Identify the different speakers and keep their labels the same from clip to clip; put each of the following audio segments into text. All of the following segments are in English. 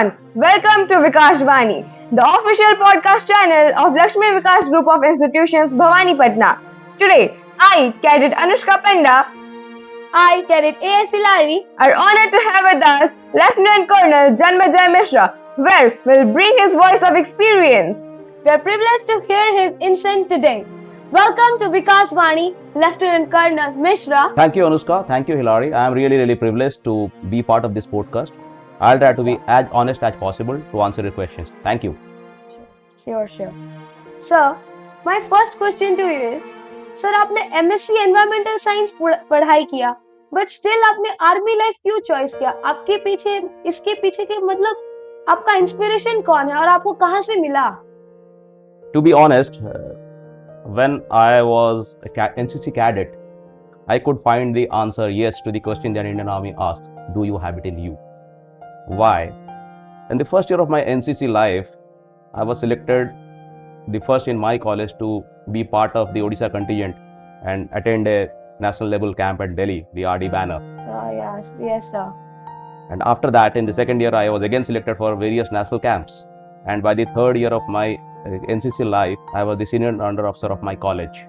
Speaker 1: everyone, welcome to Vikash Vani, the official podcast channel of Lakshmi Vikas Group of Institutions, Bhavani Patna. Today, I, Cadet Anushka Panda,
Speaker 2: I, Cadet A.S. Ilari,
Speaker 1: are honored to have with us Lieutenant Colonel Janmejay Mishra, where will bring his voice of experience.
Speaker 2: we are privileged to hear his insight today. Welcome to Vikas Vani, Lieutenant Colonel Mishra.
Speaker 3: Thank you, Anushka. Thank you, Hilary. I am really privileged to be part of this podcast. I'll try to be as honest as possible to answer your questions. Thank you.
Speaker 2: Sure. Sir, my first question to you is, sir आपने MSc environmental science पढ़ाई किया but still आपने army life क्यों choice किया? आपके पीछे इसके पीछे के मतलब आपका इंस्पिरेशन कौन है और आपको कहाँ से मिला?
Speaker 3: To be honest, when I was a NCC cadet, I could find the answer yes to the question that Indian Army asked, do you have it in you? Why? In the first year of my NCC life, I was selected the first in my college to be part of the Odisha contingent and attend a national level camp at Delhi, the RD banner.
Speaker 2: Yes, sir.
Speaker 3: And after that, in the second year, I was again selected for various national camps. And by the third year of my NCC life, I was the senior under officer of my college.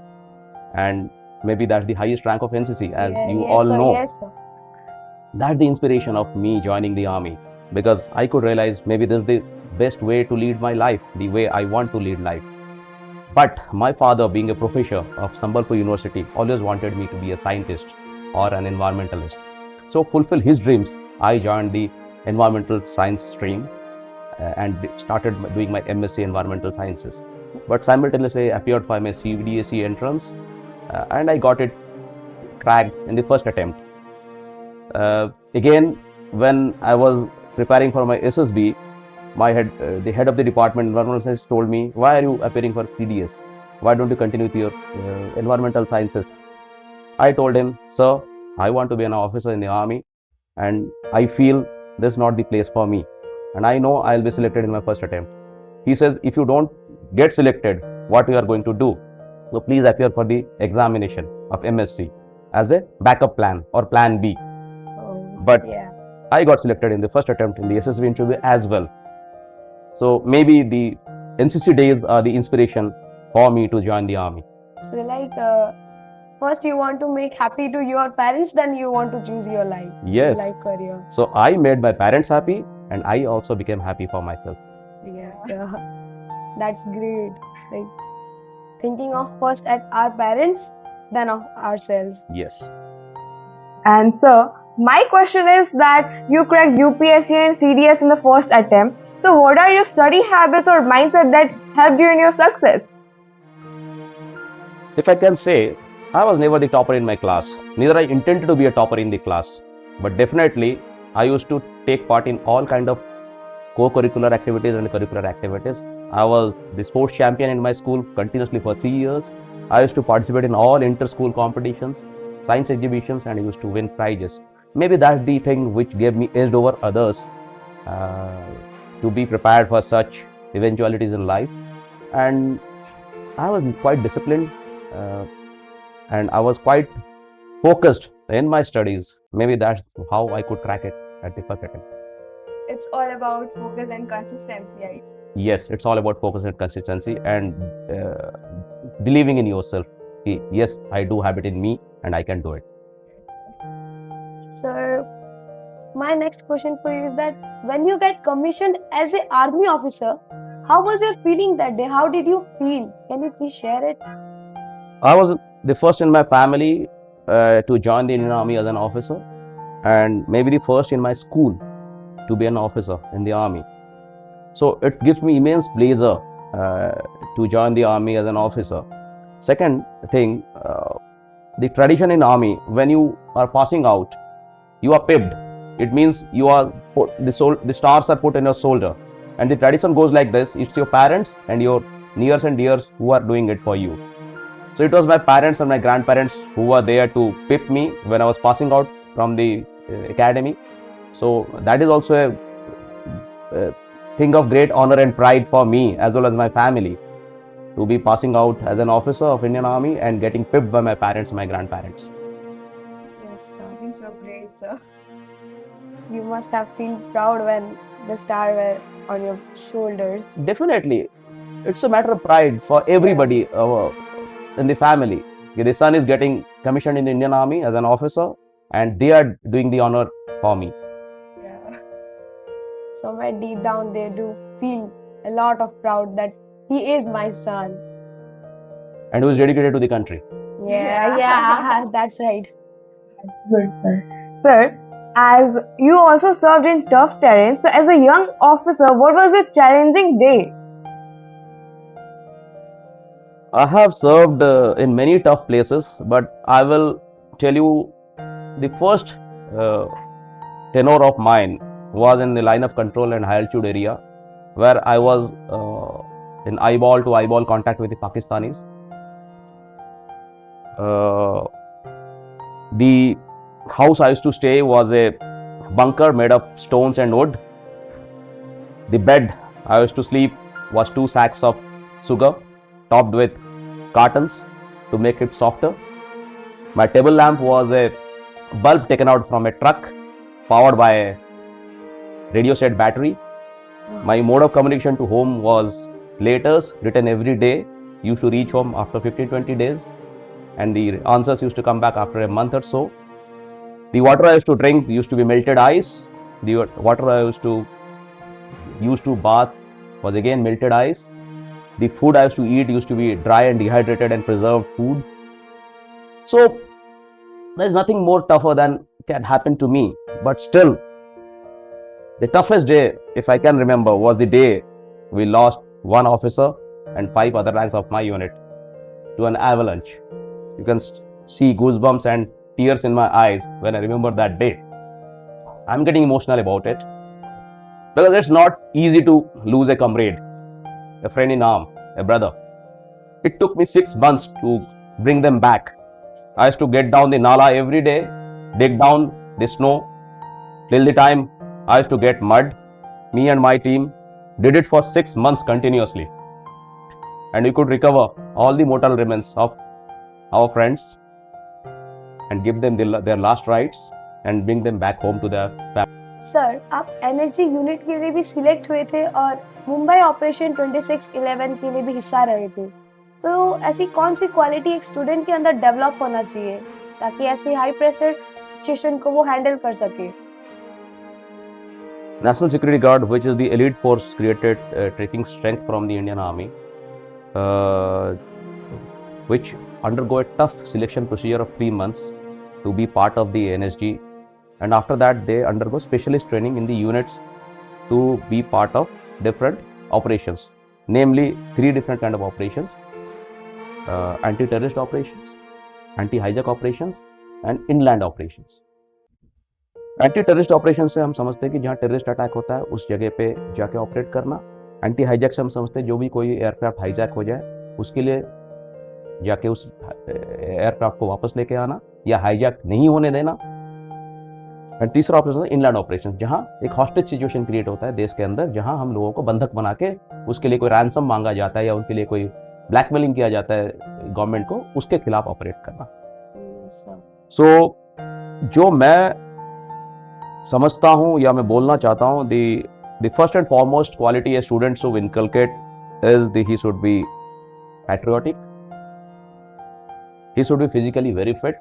Speaker 3: And maybe that's the highest rank of NCC, as you all know.
Speaker 2: Yes, sir.
Speaker 3: That's the inspiration of me joining the army, because I could realize maybe this is the best way to lead my life, the way I want to lead life. But my father, being a professor of Sambalpur University, always wanted me to be a scientist or an environmentalist. So, fulfill his dreams, I joined the environmental science stream and started doing my MSc Environmental Sciences. But simultaneously, I appeared for my CBDSE entrance and I got it cracked in the first attempt. Again, when I was preparing for my SSB, the head of the department, environmental science, told me, "Why are you appearing for CDS? Why don't you continue with your environmental sciences?" I told him, "Sir, I want to be an officer in the army, and I feel this is not the place for me, and I know I'll be selected in my first attempt." He says, "If you don't get selected, what you are going to do? So please appear for the examination of MSc as a backup plan or plan B." But I got selected in the first attempt in the SSB interview as well. So maybe the NCC days are the inspiration for me to join the army.
Speaker 2: So first you want to make happy to your parents, then you want to choose your life.
Speaker 3: Yes.
Speaker 2: Life career.
Speaker 3: So I made my parents happy and I also became happy for myself.
Speaker 2: Yes, that's great. Like thinking of first at our parents, then of ourselves.
Speaker 3: Yes.
Speaker 1: And sir, my question is that you cracked UPSC and CDS in the first attempt. So, what are your study habits or mindset that helped you in your success?
Speaker 3: If I can say, I was never the topper in my class. Neither I intended to be a topper in the class. But definitely, I used to take part in all kind of co-curricular activities and curricular activities. I was the sports champion in my school continuously for 3 years. I used to participate in all inter-school competitions, science exhibitions, and I used to win prizes. Maybe that's the thing which gave me edge over others to be prepared for such eventualities in life. And I was quite disciplined and I was quite focused in my studies. Maybe that's how I could crack it at the first attempt.
Speaker 1: It's all about focus and consistency, right?
Speaker 3: Yes, it's all about focus and consistency and believing in yourself. Yes, I do have it in me and I can do it.
Speaker 2: Sir, my next question for you is that when you get commissioned as an army officer, how was your feeling that day? How did you feel? Can you please share it?
Speaker 3: I was the first in my family to join the Indian Army as an officer, and maybe the first in my school to be an officer in the army. So it gives me immense pleasure to join the army as an officer. Second thing, the tradition in army, when you are passing out, you are pipped. It means you are put, the stars are put in your shoulder, and the tradition goes like this: it's your parents and your nears and dears who are doing it for you. So it was my parents and my grandparents who were there to pip me when I was passing out from the academy. So that is also a thing of great honor and pride for me as well as my family, to be passing out as an officer of Indian Army and getting pipped by my parents and my grandparents.
Speaker 2: Yes, sir.
Speaker 1: I'm so great, sir.
Speaker 2: You must have felt proud when the star were on your shoulders.
Speaker 3: Definitely, it's a matter of pride for everybody in the family. The son is getting commissioned in the Indian Army as an officer, and they are doing the honor for me.
Speaker 2: Yeah. Somewhere deep down, they do feel a lot of proud that he is my son.
Speaker 3: And who is dedicated to the country.
Speaker 2: Yeah, that's right.
Speaker 1: Good, sir. Sir, as you also served in tough terrain, so as a young officer, what was your challenging day?
Speaker 3: I have served in many tough places, but I will tell you the first uh, tenor of mine was in the line of control and high altitude area, where I was in eyeball to eyeball contact with the Pakistanis. The house I used to stay was a bunker made of stones and wood. The bed I used to sleep was 2 sacks of sugar topped with cartons to make it softer. My table lamp was a bulb taken out from a truck powered by a radio set battery. My mode of communication to home was letters written every day. Used to reach home after 15-20 days, and the answers used to come back after a month or so. The water I used to drink used to be melted ice. The water I used to use to bath was again melted ice. The food I used to eat used to be dry and dehydrated and preserved food. So there's nothing more tougher than can happen to me. But still, the toughest day, if I can remember, was the day we lost one officer and 5 other ranks of my unit to an avalanche. You can see goosebumps and tears in my eyes when I remember that day. I'm getting emotional about it because it's not easy to lose a comrade, a friend in arm, a brother. It took me 6 months to bring them back. I used to get down the Nala every day, dig down the snow till the time I used to get mud. Me and my team did it for 6 months continuously, and we could recover all the mortal remains of our friends and give them their last rites and bring them back home to their family.
Speaker 2: Sir आप NSG unit के लिए भी select हुए थे और Mumbai operation 2611 के लिए भी हिस्सा रहे थे, तो ऐसी कौन सी क्वालिटी एक स्टूडेंट के अंदर डेवलप होना चाहिए ताकि ऐसी हाई प्रेशर सिचुएशन को वो हैंडल कर सके?
Speaker 3: National Security Guard, which is the elite force created taking strength from the Indian Army, uh, which undergo a tough selection procedure of 3 months to be part of the NSG, and after that they undergo specialist training in the units to be part of different operations, namely 3 different kind of operations: anti-terrorist operations, anti-hijack operations, and inland operations. Anti terrorist operation से हम समझते हैं कि जहाँ terrorist attack होता है उस जगह पे जाके ऑपरेट करना। एंटी हाईजैक से हम समझते हैं जो भी कोई एयरक्राफ्ट हाईजैक हो जाए उसके लिए जाके उस एयरक्राफ्ट को वापस लेके आना या हाईजैक नहीं होने देना। और तीसरा ऑपरेशन है इनलैंड ऑपरेशन, जहाँ एक हॉस्टेज सिचुएशन क्रिएट होता है देश के अंदर, जहाँ हम लोगों को बंधक बना के उसके लिए कोई रैंसम मांगा जाता है या उनके लिए कोई ब्लैकमेलिंग किया जाता है गवर्नमेंट को, उसके खिलाफ ऑपरेट करना। सो जो मैं समझता हूँ या मैं बोलना चाहता हूँ, the first and foremost quality a student should inculcate is he should be patriotic, he should be physically very fit,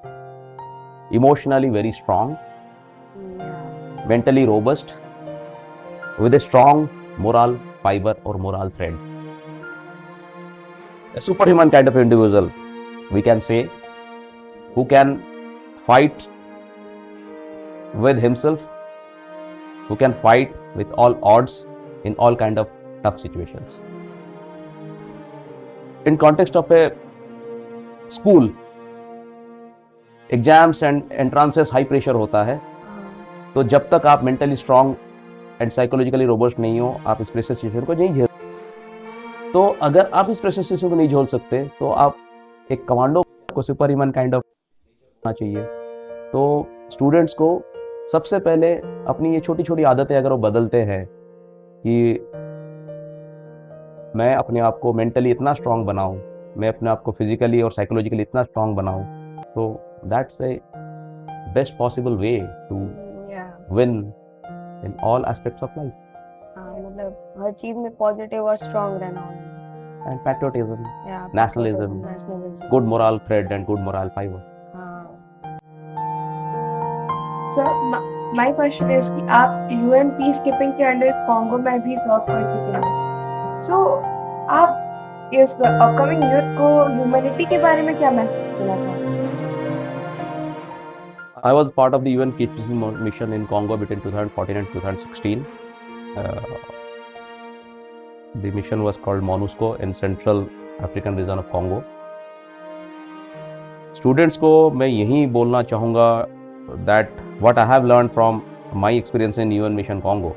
Speaker 3: emotionally very strong, mentally robust, with a strong moral fiber or moral thread. A superhuman kind of individual, we can say, who can fight with himself, who can fight with all odds in all kind of tough situations. In context of a school, exams and entrances high pressure होता है, तो जब तक आप mentally strong and psychologically robust नहीं हो, आप इस प्रेशर सिचुएशन को नहीं झेल। तो अगर आप इस प्रेशर सिचुएशन को नहीं झेल सकते तो आप एक कमांडो को सुपर ह्यूमन काइंड ऑफ होना चाहिए। तो स्टूडेंट्स को सबसे पहले अपनी ये छोटी छोटी आदतें अगर वो बदलते हैं कि मैं अपने आप को मेंटली इतना स्ट्रांग बनाऊं, मैं अपने आप को फिजिकली और साइकोलॉजिकली इतना स्ट्रांग बनाऊं, तो that's a best possible way to win in all aspects of life.
Speaker 2: हर चीज में पॉजिटिव और स्ट्रांग रहना होगा।
Speaker 3: and patriotism,
Speaker 2: या
Speaker 3: nationalism,
Speaker 2: nationalism.
Speaker 3: good moral thread and good moral fiber.
Speaker 1: Sir my question is कि आप यूएन पीस कीपिंग के अंडर कॉन्गो में भी सर्व कर चुके हैं, सो आप इस अपकमिंग यूथ को ह्यूमैनिटी के बारे में क्या मैसेज देना चाहते हैं?
Speaker 3: I was part of the UN peacekeeping mission in Congo between 2014 and 2016. Uh, the mission was called MONUSCO in Central African region of Congo. Students को मैं यही बोलना चाहूँगा that what I have learned from my experience in UN mission Congo,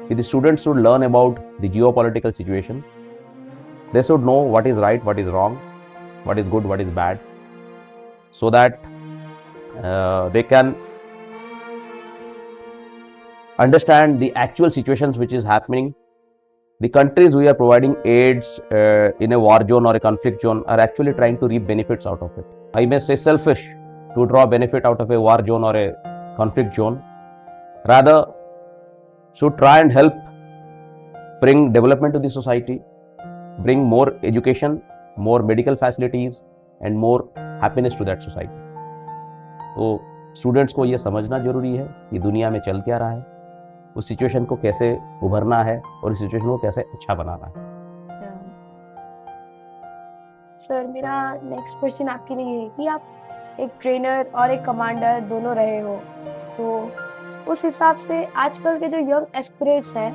Speaker 3: the students should learn about the geopolitical situation. They should know what is right, what is wrong, what is good, what is bad, so that they can understand the actual situations which is happening. The countries we are providing aids in a war zone or a conflict zone are actually trying to reap benefits out of it. I may say selfish to draw benefit out of a war zone or a conflict zone. Rather, should try and help bring development to the society, bring more education, more medical facilities and more happiness to that society. तो students को ये समझना जरूरी है कि दुनिया में चल क्या रहा है, उस सिचुएशन को कैसे उभरना है और इस सिचुएशन को कैसे अच्छा बनाना है।
Speaker 2: सर मेरा नेक्स्ट क्वेश्चन आपके लिए है कि आप एक ट्रेनर और एक कमांडर दोनों रहे हो, तो उस हिसाब से आजकल के जो यंग एस्पिरेट्स हैं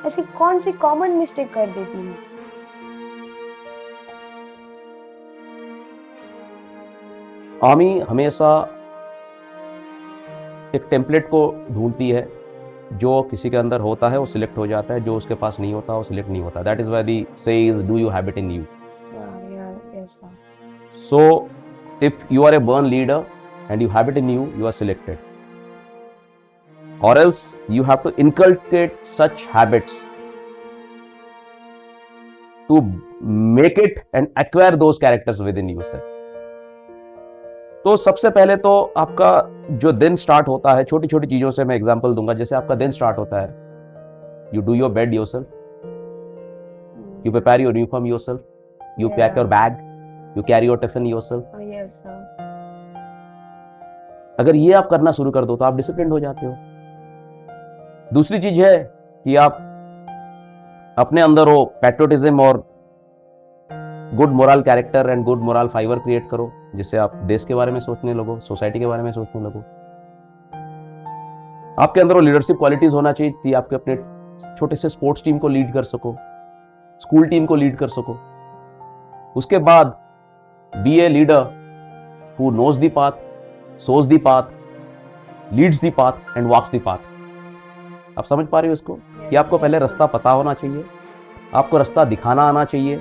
Speaker 2: ऐसी कौन सी कॉमन मिस्टेक कर देती है?
Speaker 3: आर्मी हमेशा एक टेम्पलेट को ढूंढती है, जो किसी के अंदर होता है वो सिलेक्ट हो जाता है, जो उसके पास नहीं होता वो सिलेक्ट नहीं होता। That is why the says do you have it in you. So if you are a born leader and you have it in you, you are selected, or else you have to inculcate such habits to make it and acquire those characters within yourself. तो सबसे पहले तो आपका जो दिन start होता है, छोटी छोटी चीजों से मैं एग्जांपल दूंगा। जैसे आपका दिन स्टार्ट होता है, you do your bed yourself, you prepare your uniform yourself, you pack your bag, you carry your tiffin yourself. अगर ये आप करना शुरू कर दो तो आप डिसिप्लिन हो जाते हो। दूसरी चीज है कि आप अपने अंदर हो पैट्रियोटिज्म और good moral character and good moral fibre create करो, जिससे आप देश के बारे में सोचने लगो, सोसाइटी के बारे में सोचने लगो। आपके अंदर वो लीडरशिप क्वालिटीज होना चाहिए कि आपके अपने छोटे से स्पोर्ट्स टीम को लीड कर सको, स्कूल टीम को लीड कर सको। उसके बाद be a leader who knows the path, shows the path, leads the path and walks the path. आप समझ पा रहे हो इसको कि आपको पहले रास्ता पता होना चाहिए, आपको रास्ता दिखाना आना चाहिए,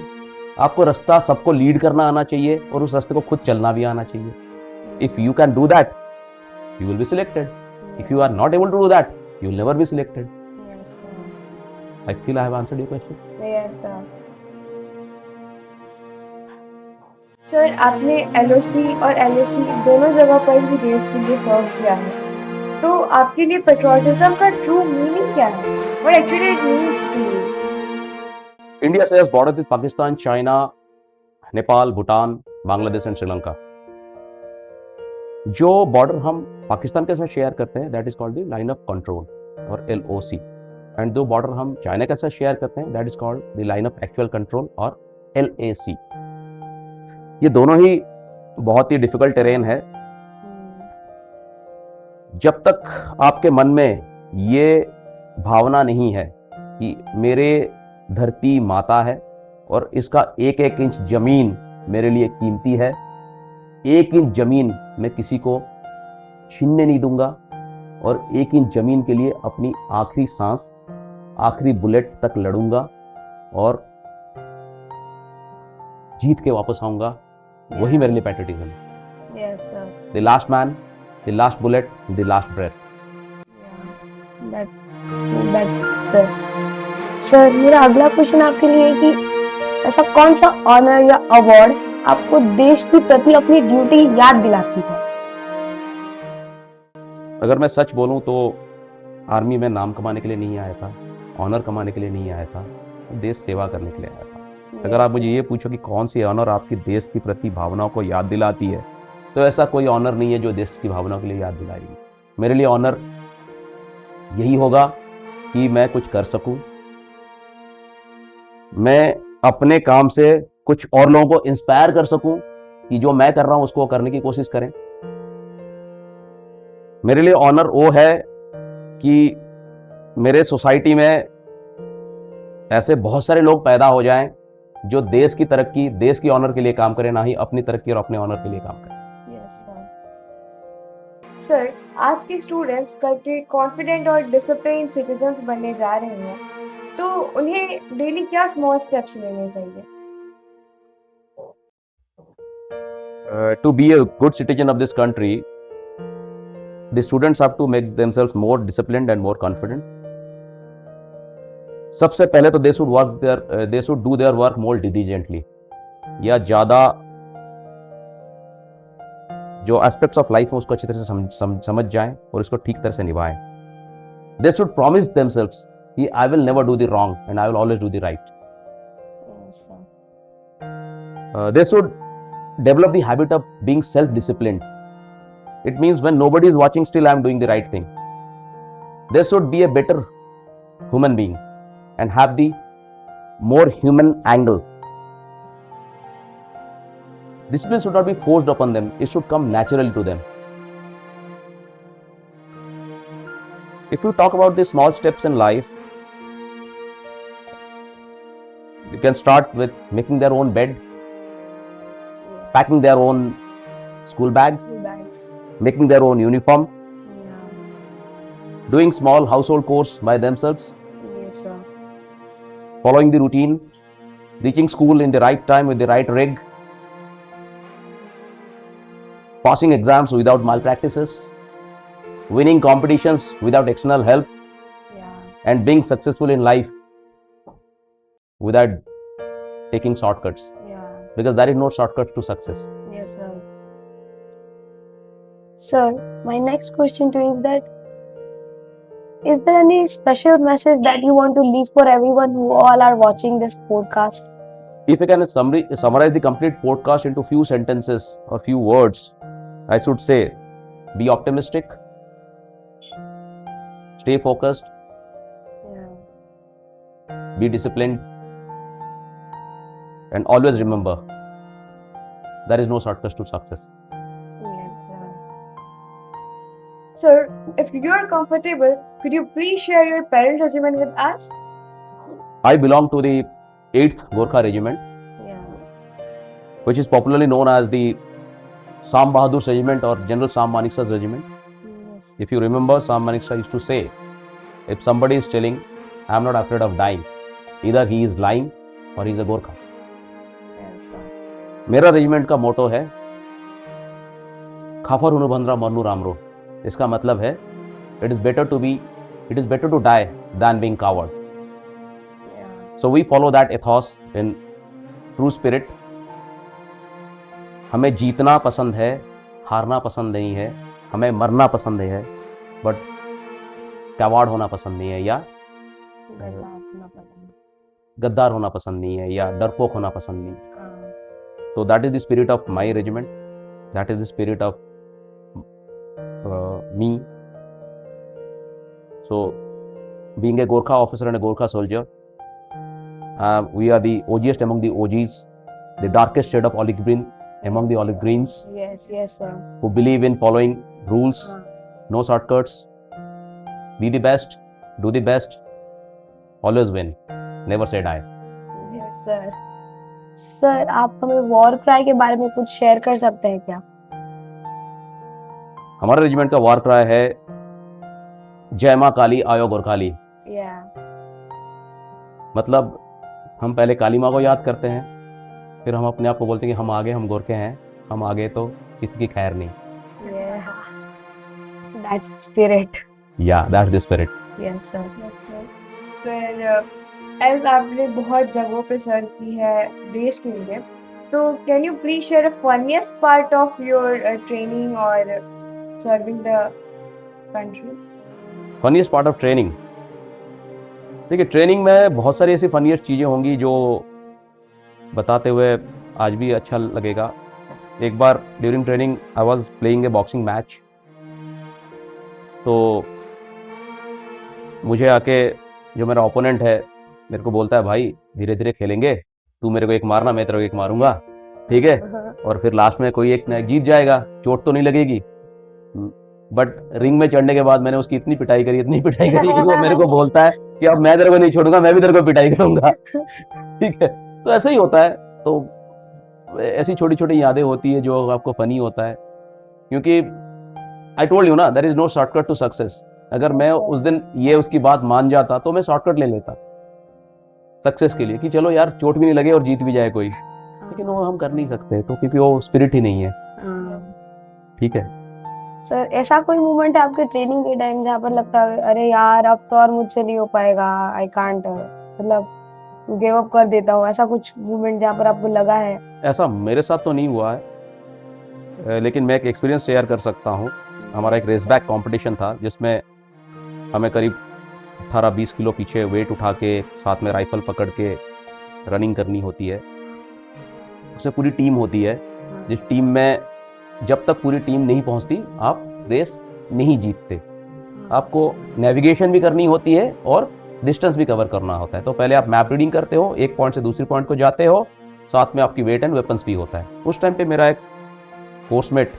Speaker 3: आपको रास्ता सबको लीड करना आना चाहिए और उस रास्ते को खुद चलना भी आना चाहिए। If you can do that, you will be selected. If you are not able to do that, you will never be selected.
Speaker 2: Yes, sir.
Speaker 3: I feel I have answered your question.
Speaker 2: Yes, sir.
Speaker 1: Sir आपने LOC और LAC दोनों जगह पर भी देश के लिए सर्व किया है, तो आपके लिए पेट्रियोटिज्म का ट्रू मीनिंग क्या है? What actually it means to you?
Speaker 3: India shares borders with Pakistan, China, Nepal, Bhutan, Bangladesh and Sri Lanka. जो बॉर्डर हम पाकिस्तान के साथ शेयर करते हैं that is called the line of control और LOC, एंड जो बॉर्डर हम चाइना के साथ शेयर करते हैं that is called the line of actual control और LAC। ये दोनों ही बहुत ही डिफिकल्ट टेरेन है। जब तक आपके मन में ये भावना नहीं है कि मेरे धरती माता है और इसका एक एक इंच जमीन मेरे लिए कीमती है, एक इंच जमीन मैं किसी को छीनने नहीं दूंगा और एक इंच जमीन के लिए अपनी आखिरी सांस, आखिरी बुलेट तक लड़ूंगा और जीत के वापस आऊंगा, वही मेरे लिए पैट्रियोटिज्म है।
Speaker 2: Yes, sir.
Speaker 3: The last man, the last bullet, the last breath.
Speaker 2: Yeah, that's sir. Sir मेरा अगला क्वेश्चन आपके लिए है कि ऐसा कौन सा ऑनर या अवार्ड आपको देश के प्रति अपनी ड्यूटी याद दिलाती है?
Speaker 3: अगर मैं सच बोलूं तो आर्मी में नाम कमाने के लिए नहीं आया था, ऑनर कमाने के लिए नहीं आया था, देश सेवा करने के लिए आया था। अगर आप मुझे ये पूछो कि कौन सी ऑनर आपकी देश के प्रति भावनाओं को याद दिलाती है, तो ऐसा कोई ऑनर नहीं है जो देश की भावनाओं के लिए याद दिलाएगी। मेरे लिए ऑनर यही होगा कि मैं कुछ कर सकूं, मैं अपने काम से कुछ और लोगों को इंस्पायर कर सकूं कि जो मैं कर रहा हूं उसको करने की कोशिश करें। मेरे लिए ऑनर वो है कि मेरे सोसाइटी में ऐसे बहुत सारे लोग पैदा हो जाएं जो देश की तरक्की, देश की ऑनर के लिए काम करें, ना ही अपनी तरक्की और अपने ऑनर के लिए काम करें।
Speaker 1: सर, आज के स्टूडेंट्स कल के कॉन्फिडेंट और डिसिप्लिन सिटीजन्स बनने जा रहे हैं, तो उन्हें डेली क्या स्मॉल स्टेप्स लेने चाहिए?
Speaker 3: To be a good citizen of this country, the students have to make themselves more disciplined and more confident. सबसे पहले तो they should do their work more diligently, या ज़्यादा जो एस्पेक्ट्स ऑफ लाइफ है उसको अच्छी तरह से समझ जाएं और इसको ठीक तरह से निभाएं। They should promise themselves कि I will never do the wrong and I will always do the right. They should develop the habit of being self-disciplined. It means when nobody is watching, still I am doing the right thing. They should be a better human being and have the more human angle. Discipline should not be forced upon them. It should come naturally to them. If you talk about the small steps in life, you can start with making their own bed, packing their own school bag, making their own uniform, doing small household chores by themselves, following the routine, reaching school in the right time with the right rig, passing exams without malpractices, winning competitions without external help, and being successful in life without taking shortcuts. Because there is no shortcut to success.
Speaker 2: Yes, sir. Sir, my next question to you is that is there any special message that you want to leave for everyone who all are watching this podcast?
Speaker 3: If I can summarize the complete podcast into few sentences or few words, I should say, be optimistic, stay focused, be disciplined, and always remember, there is no shortcut to success.
Speaker 2: Yes, sir.
Speaker 1: Sir, if you are comfortable, could you please share your parent regiment with us?
Speaker 3: I belong to the 8th Gorkha Regiment, which is popularly known as the Sam Bahadur Regiment or General Sam Maneksha's Regiment.
Speaker 2: Yes.
Speaker 3: If you remember, Sam Maneksha used to say, if somebody is telling, I am not afraid of dying, either he is lying or he is a Gorkha.
Speaker 2: Yes, sir.
Speaker 3: मेरा regiment का मोटो है खाफर हुनु भंद्रा मरनु रामरो। इसका मतलब है it is better to die than being coward. So we follow that ethos in true spirit. हमें जीतना पसंद है, हारना पसंद नहीं है, हमें मरना पसंद है, बट कावार्ड होना पसंद नहीं है, या गद्दार होना पसंद नहीं है, या डरपोक होना पसंद नहीं है। So that is the spirit of my regiment. That is the spirit of me. So, being a Gorkha officer and a Gorkha soldier, we are the OGest among the OGs, the darkest shade of olive green among the olive greens.
Speaker 2: Yes, sir.
Speaker 3: Who believe in following rules, no shortcuts. Be the best, do the best, always win, never say die.
Speaker 2: Yes, sir. Sir, आप हमें war cry के बारे में कुछ share कर सकते हैं क्या?
Speaker 3: हमारे रेजिमेंट का वॉर क्राई है जय मां काली आयो गोरखाली। मतलब हम पहले काली माँ को याद करते हैं, फिर हम अपने आप को बोलते हैं कि हम आगे, हम गोरखे हैं, हम आगे तो किसी की खैर नहीं।
Speaker 2: That's spirit.
Speaker 3: Yeah, that's the spirit.
Speaker 2: Yes, sir.
Speaker 1: Sir, as आपने बहुत जगहों पे सर्व की है देश के लिए, तो can you please share a funniest part of your training और serving the country?
Speaker 3: Funniest part of training देखिए ट्रेनिंग में बहुत सारी ऐसी फनीस्ट चीज़ें होंगी जो बताते हुए आज भी अच्छा लगेगा। एक बार during training I was playing a boxing match, तो मुझे आके जो मेरा ओपोनेंट है मेरे को बोलता है, भाई धीरे धीरे खेलेंगे, तू मेरे को एक मारना, मैं तेरे को एक मारूंगा, ठीक है, और फिर लास्ट में कोई एक न जीत जाएगा, चोट तो नहीं लगेगी। बट रिंग में चढ़ने के बाद मैंने उसकी इतनी पिटाई करी, इतनी पिटाई करी कि वो मेरे को बोलता है कि अब मैं तेरे को नहीं छोड़ूंगा, मैं भी तेरे को पिटाई करूंगा। ठीक है, तो ऐसा ही होता है। तो ऐसी छोटी छोटी यादें होती है जो आपको फनी होता है, क्योंकि आई टोल्ड यू ना, there is no shortcut to success. अगर मैं उस दिन ये उसकी बात मान जाता तो मैं शॉर्टकट ले लेता सक्सेस के लिए, कि चलो यार चोट भी नहीं लगे और जीत भी जाए कोई, लेकिन वो हम कर नहीं सकते, तो क्योंकि वो स्पिरिट ही नहीं है। ठीक है।
Speaker 2: सर ऐसा कोई मोमेंट है आपके ट्रेनिंग के टाइम जहाँ पर लगता है अरे यार अब तो और मुझसे नहीं हो पाएगा, आई कांट, मतलब गिव अप कर देता हूँ, ऐसा कुछ मोमेंट जहाँ पर आपको लगा है?
Speaker 3: ऐसा मेरे साथ तो नहीं हुआ है, लेकिन मैं एक एक्सपीरियंस शेयर कर सकता हूँ। हमारा एक रेस बैक कॉम्पिटिशन था जिसमें हमें करीब 18-20 किलो पीछे वेट उठा के साथ में राइफल पकड़ के रनिंग करनी होती है। उसमें पूरी टीम होती है, जिस टीम में जब तक पूरी टीम नहीं पहुंचती आप रेस नहीं जीतते। आपको नेविगेशन भी करनी होती है और डिस्टेंस भी कवर करना होता है। तो पहले आप मैप रीडिंग करते हो, एक पॉइंट से दूसरे पॉइंट को जाते हो, साथ में आपकी वेट एंड वेपन्स भी होता है। उस टाइम पे मेरा एक कोर्समेट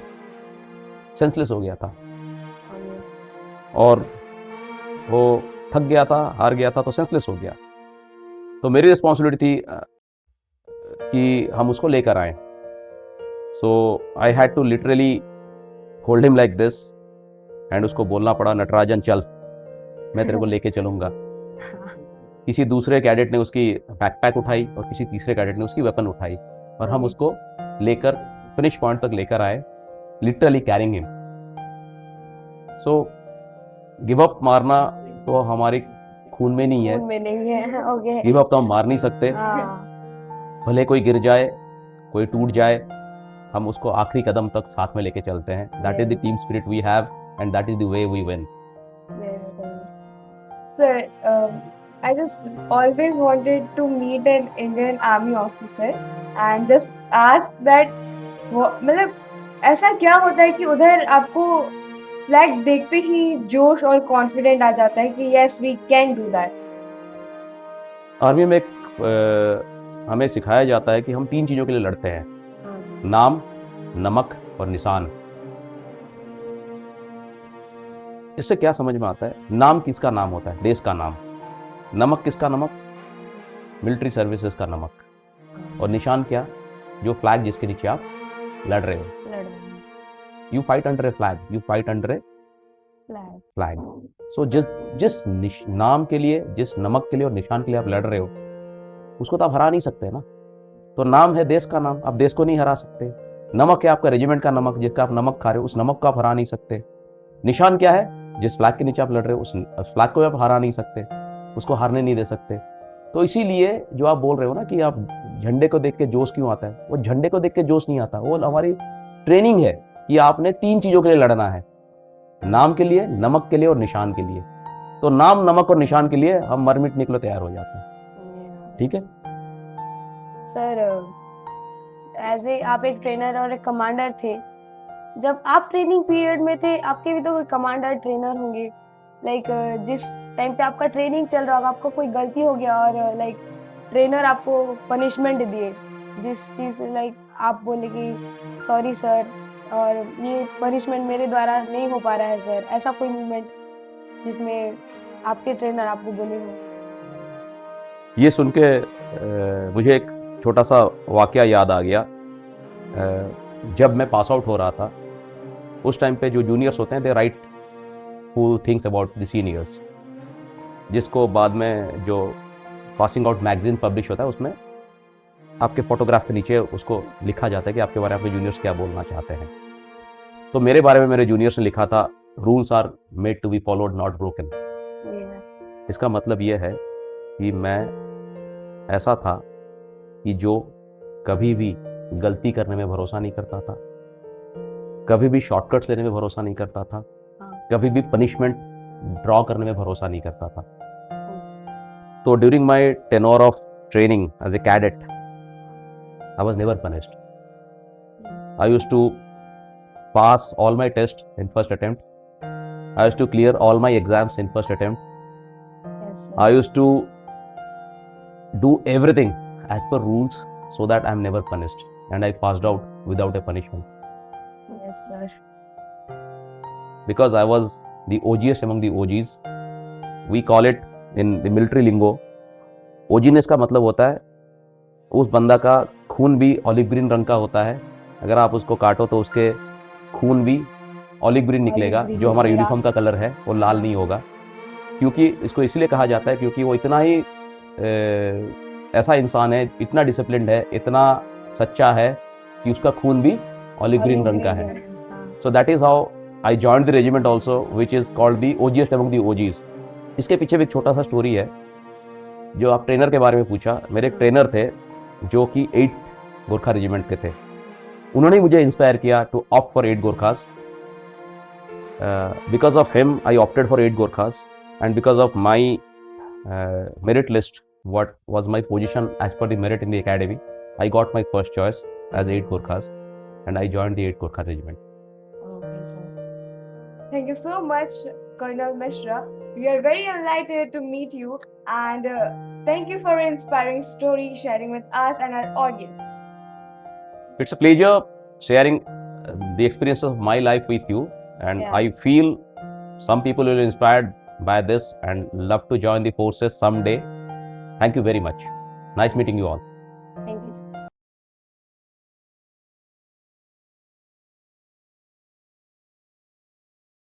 Speaker 3: सेंसलेस हो गया था और वो थक गया था, हार गया था, तो सेंसलेस हो गया। तो मेरी रिस्पॉन्सिबिलिटी थी कि हम उसको लेकर आए। So I had to literally hold him like this and उसको बोलना पड़ा, नटराजन चल, मैं तेरे को लेके चलूंगा। किसी दूसरे कैडेट ने उसकी बैकपैक उठाई और किसी तीसरे कैडेट ने उसकी वेपन उठाई और हम उसको लेकर फिनिश पॉइंट तक लेकर आए, literally carrying him. So give up मारना तो हमारे खून में नहीं है,
Speaker 2: खून में नहीं है। ओके।
Speaker 3: गिव अप तो हम मार नहीं सकते। भले कोई गिर जाए, कोई टूट जाए, हम उसको आखिरी कदम तक साथ में लेके चलते हैं। That is the team spirit we have and that is the way we win.
Speaker 1: Sir, I just always wanted to meet an Indian Army officer and just ask that मतलब ऐसा क्या होता है कि उधर आपको फ्लैग देखते ही जोश और कॉन्फिडेंट आ जाता है कि yes we can do that?
Speaker 3: Army में हमें सिखाया जाता है कि हम 3 चीज़ों के लिए लड़ते हैं, नाम, नमक और निशान। इससे क्या समझ में आता है? नाम किसका नाम होता है? देश का नाम। नमक किसका नमक? मिलिट्री सर्विसेज का नमक। और निशान क्या? जो फ्लैग जिसके नीचे आप लड़ रहे हो। You fight under a flag, you fight under a flag. So जिस नाम के लिए, जिस नमक के लिए और निशान के लिए आप लड़ रहे हो, उसको तो आप हरा नहीं सकते ना। तो नाम है देश का नाम, आप देश को नहीं हरा सकते। नमक है आपका रेजिमेंट का नमक, जिसका आप नमक खा रहे हो, उस नमक को आप हरा नहीं सकते। निशान क्या है? जिस फ्लैग के नीचे आप लड़ रहे हो उस फ्लैग को आप हरा नहीं सकते, उसको हारने नहीं दे सकते। तो इसीलिए जो आप बोल रहे हो ना कि आप झंडे को देख के जोश क्यों आता है, वो झंडे को देख के जोश नहीं आता, वो हमारी ट्रेनिंग है कि आपने 3 चीजों के लिए लड़ना है, नाम के लिए, नमक के लिए और निशान के लिए। तो नाम, नमक और निशान के लिए हम मर मिट निकलो तैयार हो जाते हैं। ठीक है
Speaker 2: सर, एज ए आप एक ट्रेनर और एक कमांडर थे, जब आप ट्रेनिंग पीरियड में थे आपके भी तो कोई कमांडर ट्रेनर होंगे, लाइक जिस टाइम पे आपका ट्रेनिंग चल रहा होगा आपको कोई गलती हो गया और लाइक ट्रेनर आपको पनिशमेंट दिए, जिस चीज लाइक आप बोले कि सॉरी सर और ये पनिशमेंट मेरे द्वारा नहीं हो पा रहा है सर, ऐसा कोई मोमेंट जिसमें आपके ट्रेनर आपको बोले हो?
Speaker 3: ये सुन के मुझे एक छोटा सा वाकया याद आ गया। जब मैं पास आउट हो रहा था उस टाइम पे जो जूनियर्स होते हैं they right who thinks about the seniors, जिसको बाद में जो पासिंग आउट मैगजीन पब्लिश होता है उसमें आपके फोटोग्राफ के नीचे उसको लिखा जाता है कि आपके बारे में आपके जूनियर्स क्या बोलना चाहते हैं। तो मेरे बारे में मेरे जूनियर्स ने लिखा था, rules are made to be followed not broken. इसका मतलब यह है कि मैं ऐसा था कि जो कभी भी गलती करने में भरोसा नहीं करता था, कभी भी शॉर्टकट्स लेने में भरोसा नहीं करता था, कभी भी पनिशमेंट ड्रॉ करने में भरोसा नहीं करता था। So during my tenure of training as a cadet, I was never punished. I used to pass all my tests in first attempt. I used to clear all my exams in first attempt.
Speaker 2: Yes, sir.
Speaker 3: I used to do everything as per rules so that I'm never punished, and I passed out without a punishment
Speaker 2: Yes, sir.
Speaker 3: because I was the OGest among the OGs. We call it in the military lingo, OGनेस का मतलब होता है उस बंदा का खून भी olive green रंग का होता है। अगर आप उसको काटो तो उसके खून भी ऑलिव ग्रीन निकलेगा,
Speaker 2: green
Speaker 3: जो हमारा
Speaker 2: निकलेगा।
Speaker 3: यूनिफॉर्म का कलर है वो लाल नहीं होगा। क्योंकि इसको इसलिए कहा जाता है क्योंकि वो इतना ही ऐसा इंसान है, इतना डिसिप्लिन्ड है, इतना सच्चा है कि उसका खून भी ऑलिव ग्रीन रंग का है। So that is how I joined the regiment also which is called the OGest among the OGs. इसके पीछे भी एक छोटा सा स्टोरी है। जो आप ट्रेनर के बारे में पूछा, मेरे एक ट्रेनर थे जो कि 8 गोरखा रेजिमेंट के थे। उन्होंने मुझे इंस्पायर किया to opt for 8 Gorkhas. Because of him I opted for 8 Gorkhas, and because of my merit list, what was my position as per the merit in the academy, I got my first choice as 8 Gorkhas, and I joined the 8 Gorkha regiment.
Speaker 2: Okay, sir.
Speaker 1: Thank you so much, Colonel Mishra. We are very delighted to meet you, and thank you for your inspiring story sharing with us and our audience.
Speaker 3: It's a pleasure sharing the experiences of my life with you, and
Speaker 2: Yeah.
Speaker 3: I feel some people will be inspired by this and love to join the forces someday. Thank you very much. Nice meeting you all.